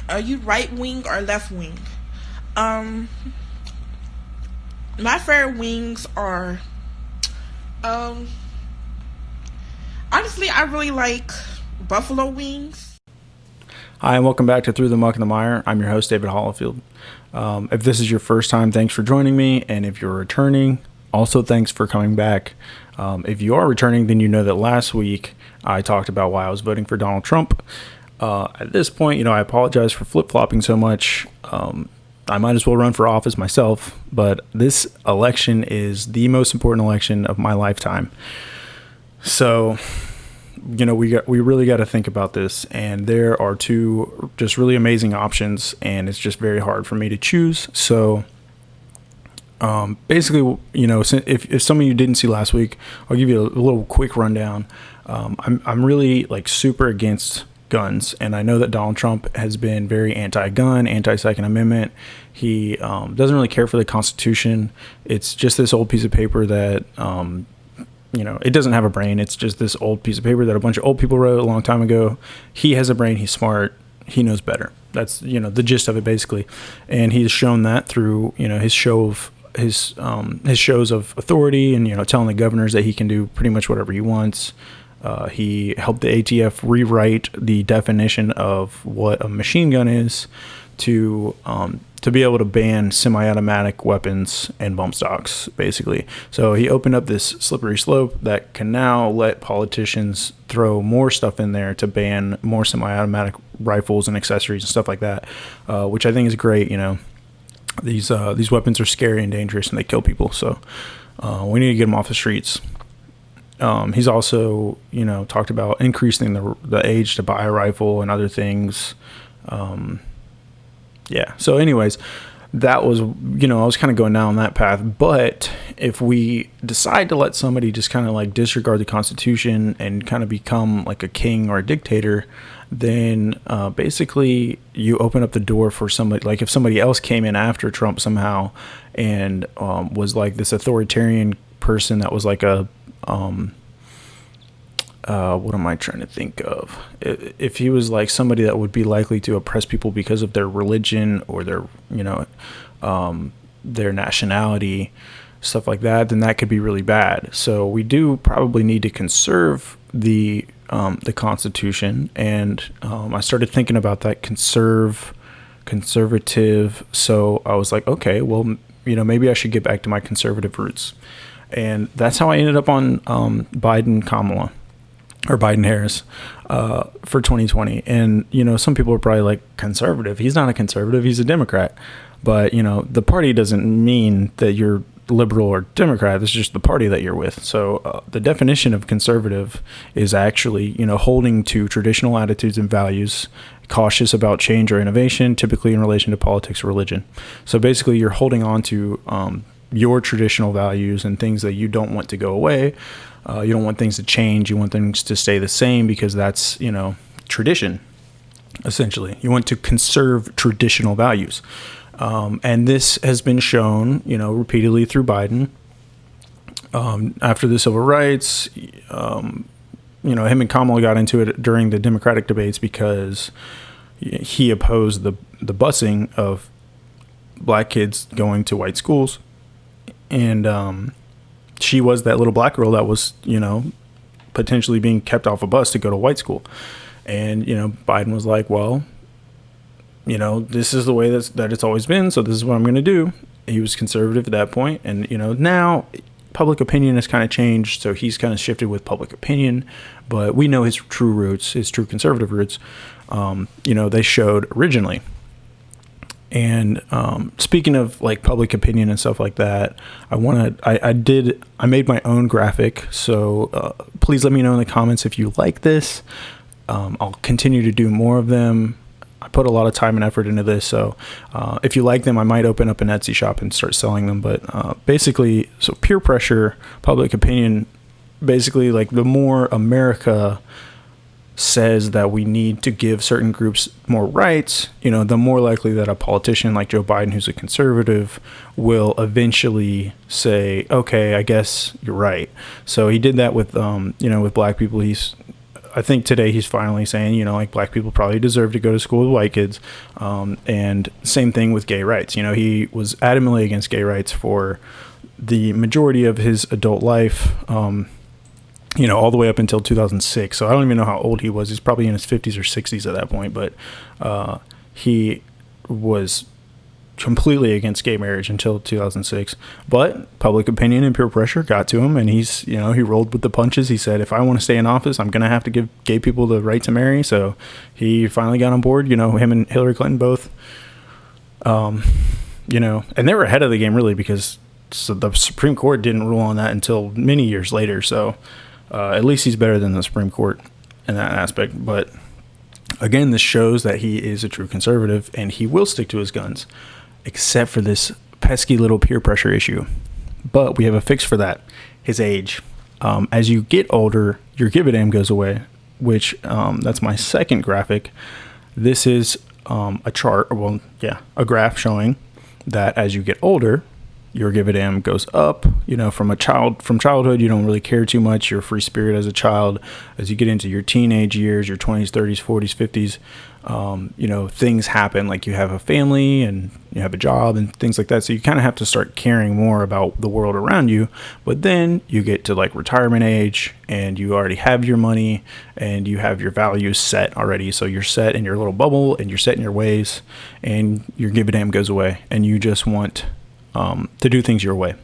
Are you right wing or left wing? Um, my favorite wings are, um, honestly, I really like buffalo wings. Hi, and welcome back to Through the Muck and the Mire. I'm your host, David Hollifield. If this is your first time, thanks for joining me. And if you're returning, also thanks for coming back. If you are returning, then you know that last week I talked about why I was voting for Donald Trump. At this point, I apologize for flip-flopping so much. I might as well run for office myself, but this election is the most important election of my lifetime. So, we really got to think about this, and there are two just really amazing options, and it's just very hard for me to choose. So, basically, if some of you didn't see last week, I'll give you a little quick rundown. I'm really super against guns, and I know that Donald Trump has been very anti-gun, anti-Second Amendment. He doesn't really care for the Constitution. It's just this old piece of paper that it doesn't have a brain. It's just this old piece of paper that a bunch of old people wrote a long time ago. He has a brain. He's smart. He knows better. That's the gist of it, basically. And he's shown that through his shows of authority, and telling the governors that he can do pretty much whatever he wants. He helped the ATF rewrite the definition of what a machine gun is to be able to ban semi-automatic weapons and bump stocks, basically. So he opened up this slippery slope that can now let politicians throw more stuff in there to ban more semi-automatic rifles and accessories and stuff like that, which I think is great. These weapons are scary and dangerous, and they kill people. So we need to get them off the streets. He's also, talked about increasing the age to buy a rifle and other things. So anyways, that was, I was kind of going down that path. But if we decide to let somebody just kind of disregard the Constitution and kind of become like a king or a dictator, then basically you open up the door for somebody, if somebody else came in after Trump somehow and was this authoritarian person that was what am I trying to think of? If he was somebody that would be likely to oppress people because of their religion or their nationality, stuff like that, then that could be really bad. So we do probably need to conserve the Constitution, and I started thinking about that conservative. So I was like, okay, well, maybe I should get back to my conservative roots. And that's how I ended up on Kamala, or Biden-Harris, for 2020. And, some people are probably conservative. He's not a conservative. He's a Democrat. But, the party doesn't mean that you're liberal or Democrat. It's just the party that you're with. So the definition of conservative is actually, holding to traditional attitudes and values, cautious about change or innovation, typically in relation to politics or religion. So basically you're holding on to your traditional values and things that you don't want to go away. You don't want things to change. You want things to stay the same because that's, tradition, essentially. You want to conserve traditional values. And this has been shown, repeatedly through Biden. After the civil rights, him and Kamala got into it during the Democratic debates because he opposed the busing of black kids going to white schools. And she was that little black girl that was, potentially being kept off a bus to go to white school. And, Biden was like, well, this is the way that it's always been. So this is what I'm going to do. He was conservative at that point. And, now public opinion has kind of changed. So he's kind of shifted with public opinion. But we know his true roots, his true conservative roots, they showed originally. And speaking of public opinion and stuff like that, I made my own graphic. So please let me know in the comments if you like this. I'll continue to do more of them. I put a lot of time and effort into this. So if you like them, I might open up an Etsy shop and start selling them. But basically, so peer pressure, public opinion, basically the more America says that we need to give certain groups more rights, the more likely that a politician like Joe Biden, who's a conservative, will eventually say, okay, I guess you're right. So he did that with, with black people. I think today he's finally saying, like, black people probably deserve to go to school with white kids. And same thing with gay rights. He was adamantly against gay rights for the majority of his adult life, all the way up until 2006. So I don't even know how old he was. He's probably in his 50s or 60s at that point. But he was completely against gay marriage until 2006. But public opinion and peer pressure got to him, and he rolled with the punches. He said, if I want to stay in office, I'm going to have to give gay people the right to marry. So he finally got on board. Him and Hillary Clinton both, and they were ahead of the game, really, because the Supreme Court didn't rule on that until many years later. So at least he's better than the Supreme Court in that aspect. But again, this shows that he is a true conservative, and he will stick to his guns, except for this pesky little peer pressure issue. But we have a fix for that: his age. As you get older, your give a damn goes away, which that's my second graphic. This is a chart, a graph showing that as you get older, your give a damn goes up. From childhood, you don't really care too much. You're a free spirit as a child. As you get into your teenage years, your 20s, 30s, 40s, 50s, things happen, like you have a family and you have a job and things like that. So you kind of have to start caring more about the world around you. But then you get to like retirement age, and you already have your money and you have your values set already. So you're set in your little bubble and you're set in your ways, and your give a damn goes away, and you just want to do things your way.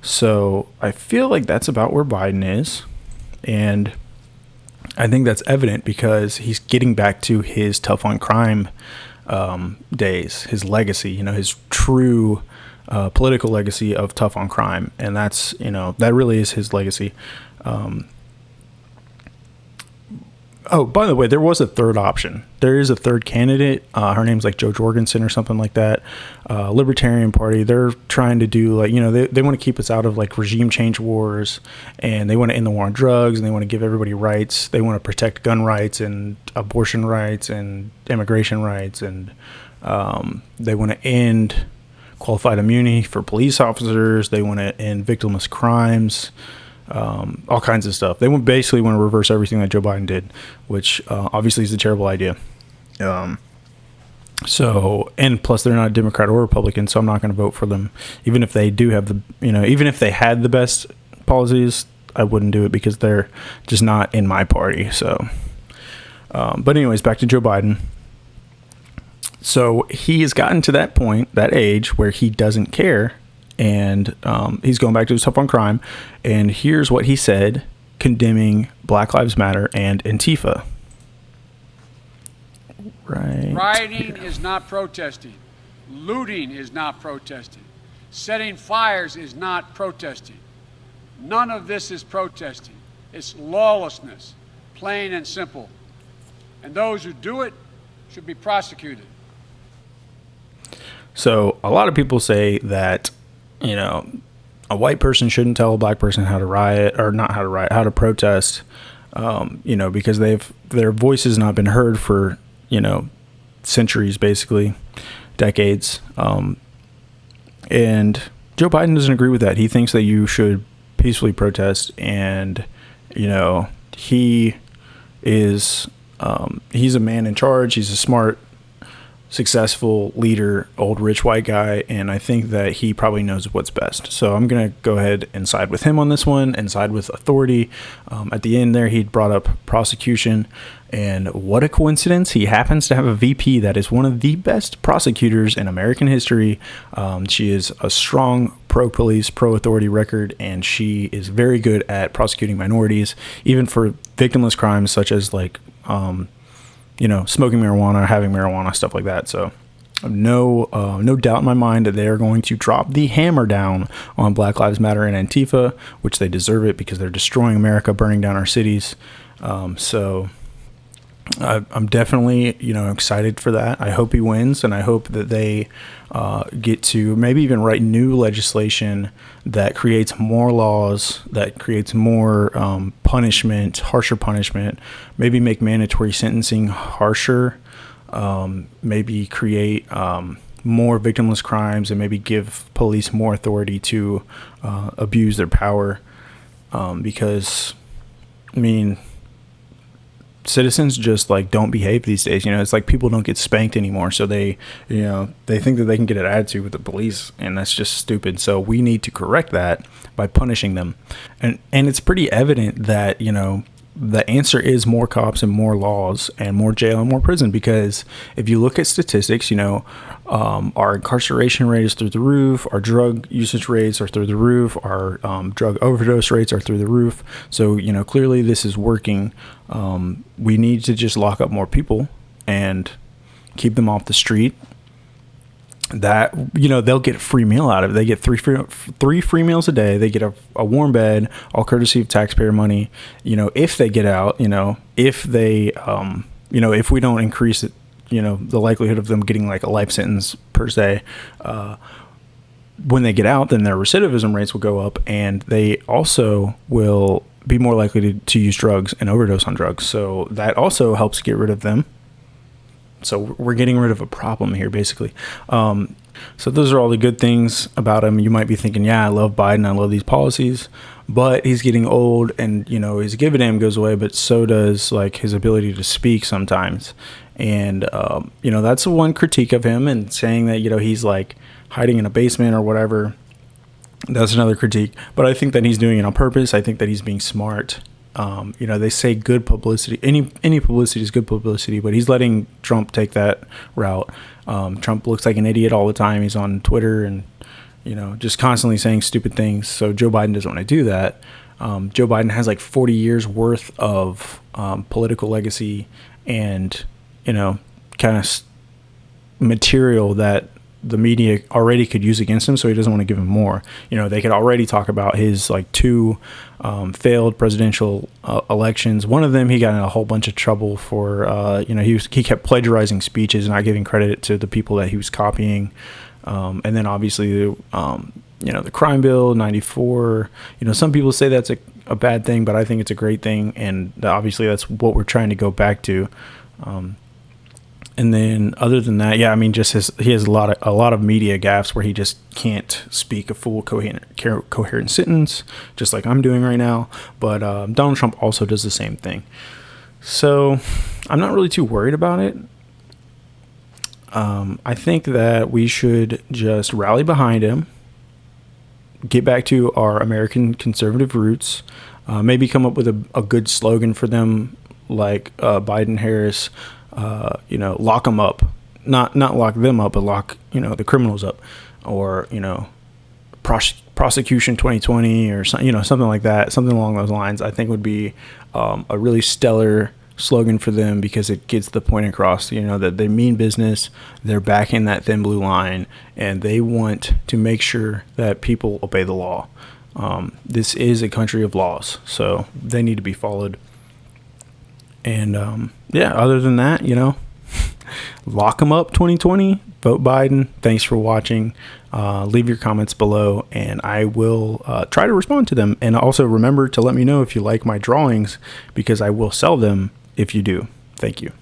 So I feel like that's about where Biden is. And I think that's evident because he's getting back to his tough on crime days, his legacy, his true political legacy of tough on crime. And that's, that really is his legacy. Oh, by the way, there was a third option. There is a third candidate. Her name's like Jo Jorgensen or something like that. Libertarian Party. They're trying to do they want to keep us out of like regime change wars, and they want to end the war on drugs, and they want to give everybody rights. They want to protect gun rights and abortion rights and immigration rights, and they want to end qualified immunity for police officers. They want to end victimless crimes. All kinds of stuff. They basically want to reverse everything that Joe Biden did, which obviously is a terrible idea. So, and plus they're not a Democrat or Republican, so I'm not going to vote for them. Even if they do have even if they had the best policies, I wouldn't do it because they're just not in my party. So, but anyways, back to Joe Biden. So he has gotten to that point, that age where he doesn't care. And he's going back to his tough on crime. And here's what he said, condemning Black Lives Matter and Antifa. Rioting is not protesting. Looting is not protesting. Setting fires is not protesting. None of this is protesting. It's lawlessness, plain and simple. And those who do it should be prosecuted. So a lot of people say that a white person shouldn't tell a black person how to riot, or not how to riot, how to protest, because their voice has not been heard for, centuries, basically, decades. And Joe Biden doesn't agree with that. He thinks that you should peacefully protest, and, he is, he's a man in charge. He's a smart, successful leader, old rich white guy, and I think that he probably knows what's best. So I'm gonna go ahead and side with him on this one, and side with authority. At the end there, he brought up prosecution, and what a coincidence, he happens to have a VP that is one of the best prosecutors in American history. She is a strong pro-police, pro-authority record, and she is very good at prosecuting minorities, even for victimless crimes such as smoking marijuana, having marijuana, stuff like that. So no doubt in my mind that they are going to drop the hammer down on Black Lives Matter and Antifa, which they deserve it because they're destroying America, burning down our cities. So I'm definitely, excited for that. I hope he wins, and I hope that they get to maybe even write new legislation that creates more laws, that creates more punishment, harsher punishment, maybe make mandatory sentencing harsher, maybe create more victimless crimes, and maybe give police more authority to abuse their power. Because, citizens just like don't behave these days. It's like people don't get spanked anymore, so they think that they can get an attitude with the police, and that's just stupid. So we need to correct that by punishing them, and it's pretty evident that the answer is more cops and more laws and more jail and more prison, because if you look at statistics, our incarceration rate is through the roof, our drug usage rates are through the roof, our drug overdose rates are through the roof. So, clearly this is working. We need to just lock up more people and keep them off the street. That they'll get a free meal out of it. They get three free meals a day. They get a warm bed, all courtesy of taxpayer money. If they get out, if they if we don't increase it, the likelihood of them getting like a life sentence per se, when they get out, then their recidivism rates will go up, and they also will be more likely to use drugs and overdose on drugs. So that also helps get rid of them. So we're getting rid of a problem here, basically. So those are all the good things about him. You might be thinking, yeah, I love Biden, I love these policies, but he's getting old, and his give a damn goes away, but so does like his ability to speak sometimes. And that's the one critique of him, and saying that he's like hiding in a basement or whatever. That's another critique. But I think that he's doing it on purpose. I think that he's being smart. They say good publicity. Any publicity is good publicity, but he's letting Trump take that route. Trump looks like an idiot all the time. He's on Twitter and, just constantly saying stupid things. So Joe Biden doesn't want to do that. Joe Biden has like 40 years worth of political legacy and, kind of material that the media already could use against him, so he doesn't want to give him more. They could already talk about his like two failed presidential elections. One of them, he got in a whole bunch of trouble for, he kept plagiarizing speeches and not giving credit to the people that he was copying. And then obviously, the crime bill, 94, some people say that's a bad thing, but I think it's a great thing. And obviously that's what we're trying to go back to. And then other than that, he has a lot of media gaffes where he just can't speak a full coherent sentence, just like I'm doing right now. But Donald Trump also does the same thing. So I'm not really too worried about it. I think that we should just rally behind him, get back to our American conservative roots, maybe come up with a good slogan for them, like Biden, Harris. Lock them up, not lock them up, but lock, the criminals up, or, prosecution 2020 or something like that, something along those lines. I think would be a really stellar slogan for them, because it gets the point across, that they mean business. They're backing that thin blue line, and they want to make sure that people obey the law. This is a country of laws, so they need to be followed. And other than that, lock them up 2020, vote Biden. Thanks for watching. Leave your comments below, and I will try to respond to them. And also remember to let me know if you like my drawings, because I will sell them if you do. Thank you.